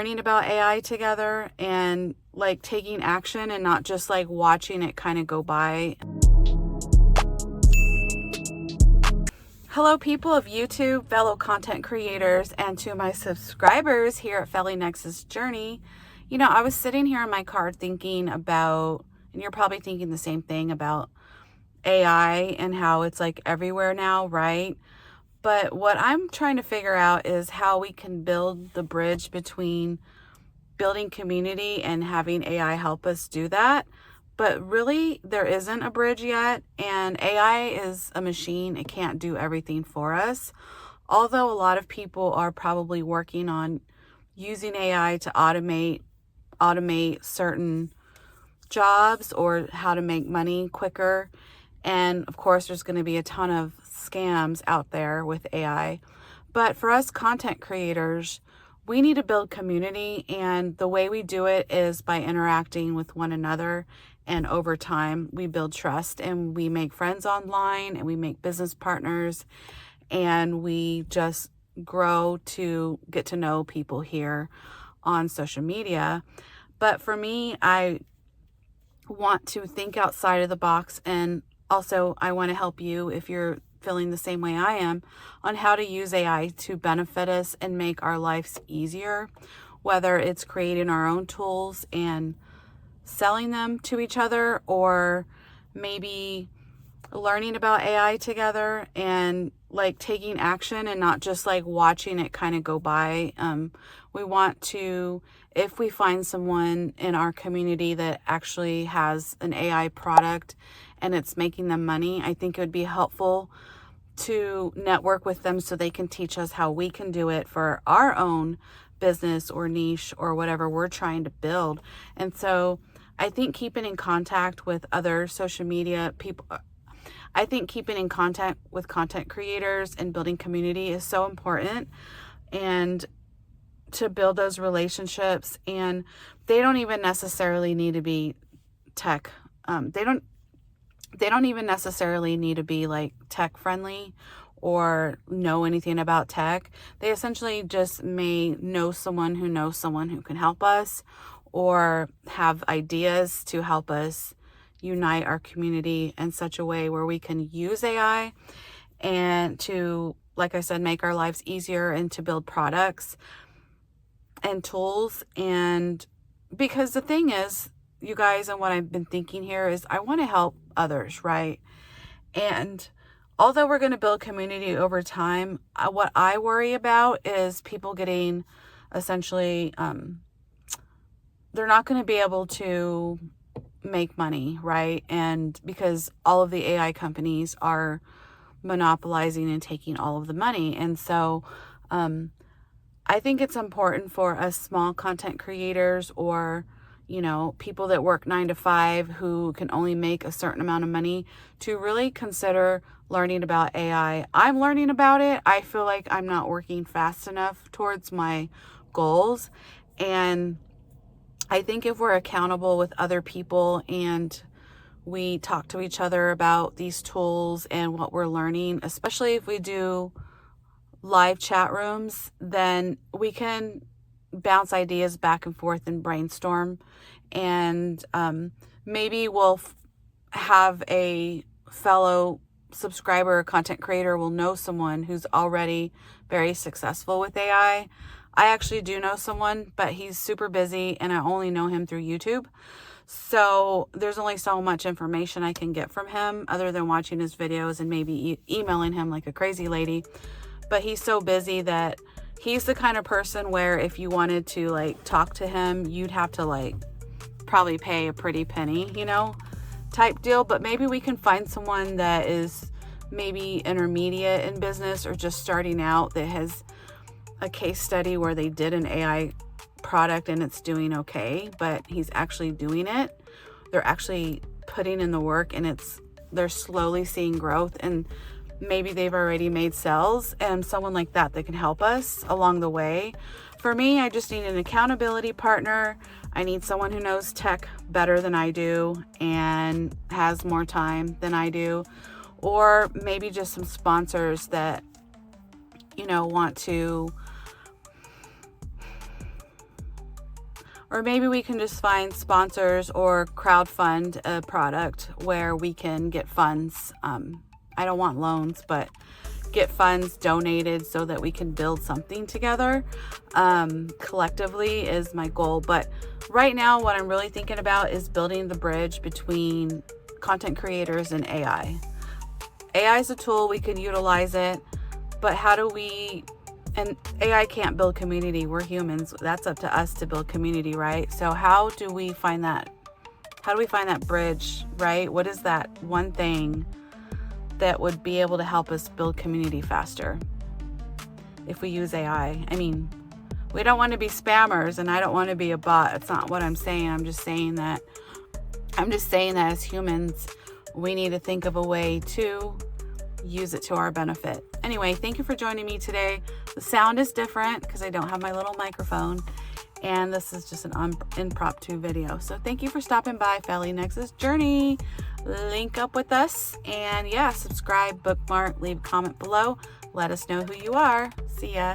learning about AI together and like taking action and not just like watching it kind of go by. Hello, people of YouTube, fellow content creators, and to my subscribers here at Felly Nexus Journey. You know, I was sitting here in my car thinking about, and you're probably thinking the same thing about AI and how it's like everywhere now, right? But what I'm trying to figure out is how we can build the bridge between building community and having AI help us do that. But really, there isn't a bridge yet, and AI is a machine. It can't do everything for us. Although a lot of people are probably working on using AI to automate certain jobs or how to make money quicker. And of course, there's going to be a ton of scams out there with AI. But for us content creators, we need to build community, and the way we do it is by interacting with one another. And over time, we build trust and we make friends online and we make business partners, and we just grow to get to know people here on social media. But for me, I want to think outside of the box, and also I want to help you if you're feeling the same way I am on how to use AI to benefit us and make our lives easier, whether it's creating our own tools and selling them to each other, or maybe learning about AI together and like taking action and not just like watching it kind of go by. We want to, if we find someone in our community that actually has an AI product and it's making them money, I think it would be helpful to network with them so they can teach us how we can do it for our own business or niche or whatever we're trying to build. And so I think keeping in contact with other social media people, I think keeping in contact with content creators and building community is so important, and to build those relationships. And they don't even necessarily need to be tech. They don't even necessarily need to be like tech friendly or know anything about tech. They essentially just may know someone who can help us, or have ideas to help us unite our community in such a way where we can use AI and to, like I said, make our lives easier and to build products and tools. And because the thing is, you guys, and what I've been thinking here is I want to help others, right? And although we're going to build community over time, what I worry about is people getting essentially, they're not going to be able to make money, right? And because all of the AI companies are monopolizing and taking all of the money. And so I think it's important for us small content creators, or people that work 9 to 5 who can only make a certain amount of money, to really consider learning about AI. I'm learning about it. I feel like I'm not working fast enough towards my goals. And I think if we're accountable with other people and we talk to each other about these tools and what we're learning, especially if we do live chat rooms, then we can bounce ideas back and forth and brainstorm. And maybe we'll have a fellow subscriber or content creator will know someone who's already very successful with AI. I actually do know someone, but he's super busy and I only know him through YouTube. So there's only so much information I can get from him other than watching his videos and maybe emailing him like a crazy lady. But he's so busy that he's the kind of person where if you wanted to like talk to him, you'd have to like probably pay a pretty penny, type deal. But maybe we can find someone that is maybe intermediate in business or just starting out, that has a case study where they did an AI product and it's doing okay, but he's actually doing it. They're actually putting in the work and they're slowly seeing growth, and maybe they've already made sales, and someone like that can help us along the way. For me, I just need an accountability partner. I need someone who knows tech better than I do and has more time than I do, or maybe just some sponsors that want to Or maybe we can just find sponsors or crowdfund a product where we can get funds. I don't want loans, but get funds donated so that we can build something together collectively is my goal. But right now, what I'm really thinking about is building the bridge between content creators and AI. AI is a tool, we can utilize it, but how do we, and AI can't build community, we're humans, that's up to us to build community, right? So how do we find that bridge, right? What is that one thing that would be able to help us build community faster if we use AI? I mean, we don't want to be spammers, and I don't want to be a bot. It's not what I'm saying. I'm just saying that as humans, we need to think of a way to use it to our benefit. Anyway, thank you for joining me today. The sound is different because I don't have my little microphone, and this is just an impromptu video. So thank you for stopping by Felly Nexus Journey. Link up with us, and yeah, subscribe, bookmark, leave a comment below. Let us know who you are. See ya.